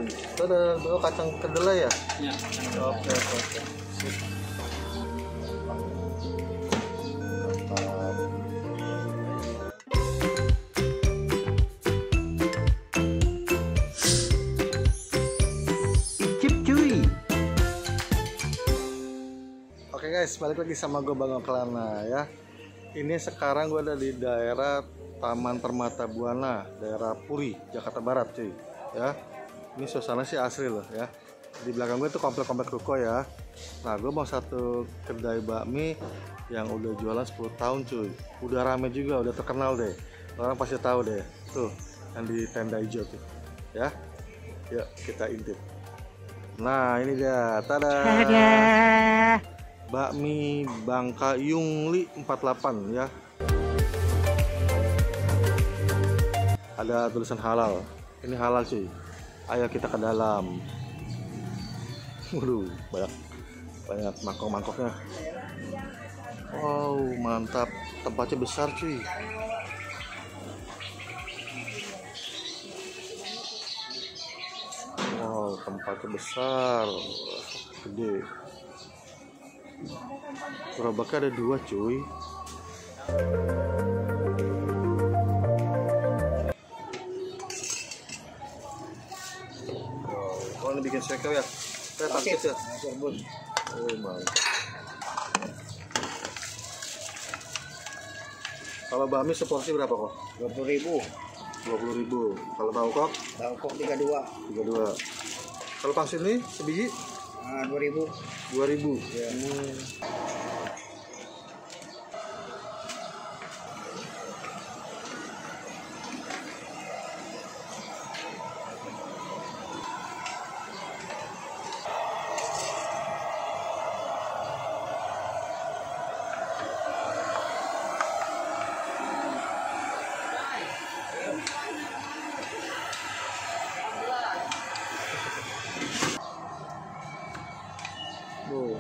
Itu ada kacang kedelai ya? Iya. Oke. Sip. Icip cuy. Oke guys, balik lagi sama gue Bang Oklana ya. Ini sekarang gue ada di daerah Taman Permata Buana, daerah Puri, Jakarta Barat cuy ya. Ini suasana sih asri loh ya. Di belakang gue tuh komplek-komplek ruko ya. Nah gue mau satu kedai bakmi yang udah jualan 10 tahun cuy. Udah rame juga, udah terkenal deh. Orang pasti tahu deh. Tuh, yang di tenda hijau tuh ya. Yuk kita intip. Nah ini dia, tada. Bakmi Bangka Yungli 48 ya. Ada tulisan halal. Ini halal cuy. Ayo kita ke dalam. Waduh, banyak mangkok-mangkoknya. Wow, mantap. Tempatnya besar cuy. Wow, tempatnya besar. Gede. Gerobaknya ada 2 cuy. Oh, ini bikin sekel ya? Saya pangsit ya? Oh, mantap. Kalau bakmi seporsi berapa kok? 20.000. 20.000. Kalau tahu kok? Tahu kok 32. 32. Kalau pangsit nih sebiji? 2.000. 2.000. Ya.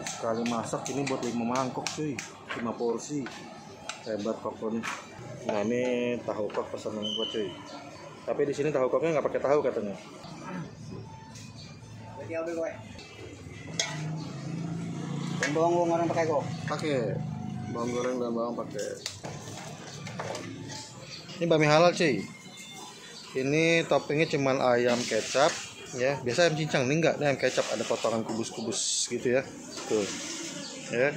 Sekali masak ini buat 5 mangkok cuy, 5 porsi. Hebat kok nih. Nah ini tahu kok pesanan gua cuy. Tapi di sini tahu koknya nggak pakai tahu katanya. Dan bawang orang pakai kok. Pakai bawang goreng dan bawang pakai. Ini bakmi halal cuy. Ini toppingnya cuman ayam kecap ya. Biasa ayam cincang, ini enggak, ini ayam kecap, ada potongan kubus-kubus gitu ya. Tuh. Ya.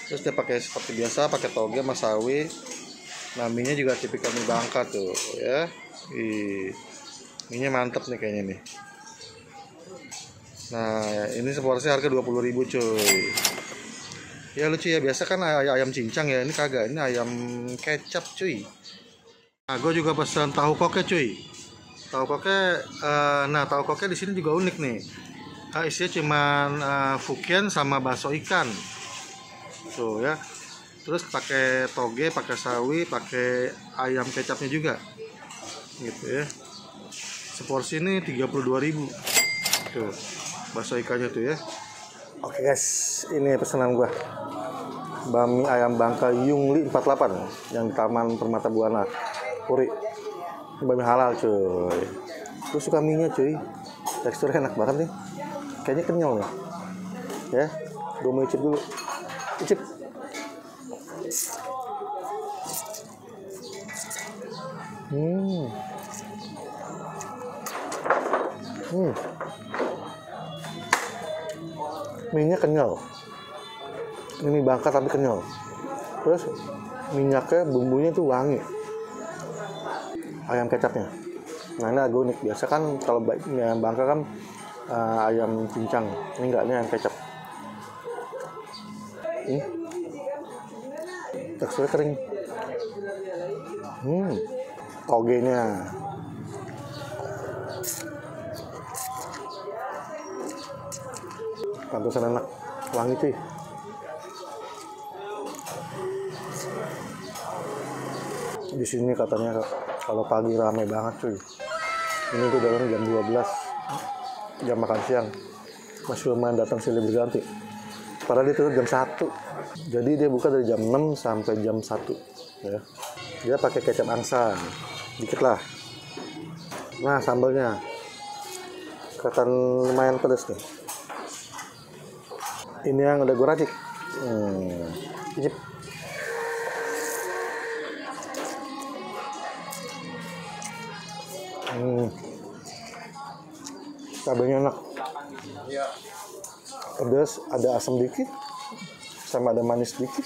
Terus dia pakai seperti biasa, pakai toge sama sawi. Naminya juga tipikal mie Bangka tuh ya. Mie-nya mantep nih kayaknya nih. Nah, ini seporsi harga 20.000 cuy. Ya lucu ya, biasa kan ayam cincang ya, ini kagak, ini ayam kecap cuy. Nah, gue juga pesan tahu koknya cuy. Tahu koknya, nah tahu koknya di sini juga unik nih. Isinya cuman fukian sama bakso ikan. Tuh ya. Terus pakai toge, pakai sawi, pakai ayam kecapnya juga. Gitu ya. Seporsi ini 32.000. Tuh, bakso ikannya tuh ya. Oke guys, ini pesanan gua. Bakmi ayam Bangka Yungli 48 yang di Taman Permata Buana, Puri. Ini bakmi halal cuy. Gue suka mie-nya cuy. Teksturnya enak banget nih. Kayaknya kenyal nih. Ya, gue mau icip dulu. Icip. Mie-nya kenyal. Ini mie Bangka tapi kenyal. Terus minyaknya, bumbunya tuh wangi. Ayam kecapnya. Nah ini agak unik. Biasa kan kalau ayam Bangka kan ayam cincang. Ini enggak, ini ayam kecap. Teksturnya kering. Togenya. Pantesan enak, wangi cuy. Di sini katanya kalau pagi ramai banget cuy. Ini tuh dalam jam 12, jam makan siang. Masih lumayan datang silih berganti. Padahal dia tutup jam 1. Jadi dia buka dari jam 6 sampai jam 1 ya. Dia pakai kecap angsa dikit lah. Nah sambalnya kelihatan lumayan pedas nih. Ini yang udah gue racik. Icip. Cabenya enak. Pedas, ada asam dikit, sama ada manis dikit.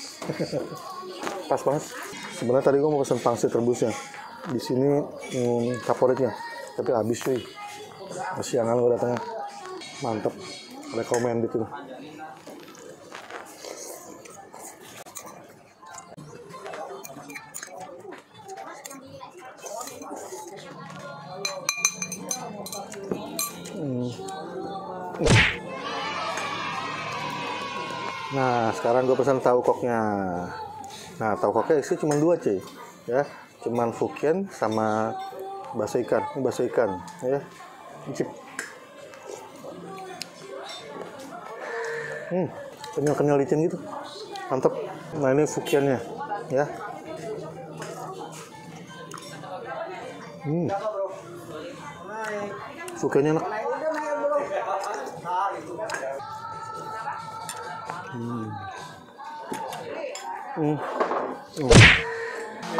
Pas banget. Sebenarnya tadi gue mau pesen pangsit rebusnya. Di sini favoritnya, tapi habis cuy. Kesiangan gue datangnya. Mantep. Rekomen gitu. Nah, sekarang gue pesan tahu koknya. Nah, tahu koknya isi cuma 2 cuy. Ya, cuman Fukian sama bakso ikan. Ini bakso ikan, ya. Icip. Kenyal-kenyal licin gitu. Mantap. Nah, ini Fukiannya, ya. Fukiannya enak.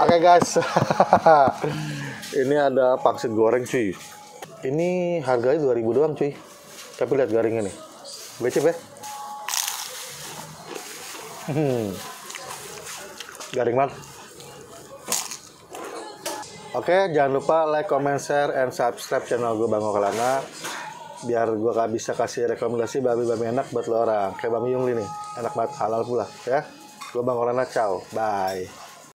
Oke guys, ini ada pangsit goreng cuy. Ini harganya 2.000 doang cuy. Tapi lihat garingnya nih, becek ya. Garing banget. Oke, jangan lupa like, comment, share, and subscribe channel gue Bang Okalana. Biar gue bisa kasih rekomendasi babi-babi enak buat lo orang. Kayak Bang Yungli nih, enak banget, halal pula ya. Gue Bang Okalana, ciao, bye.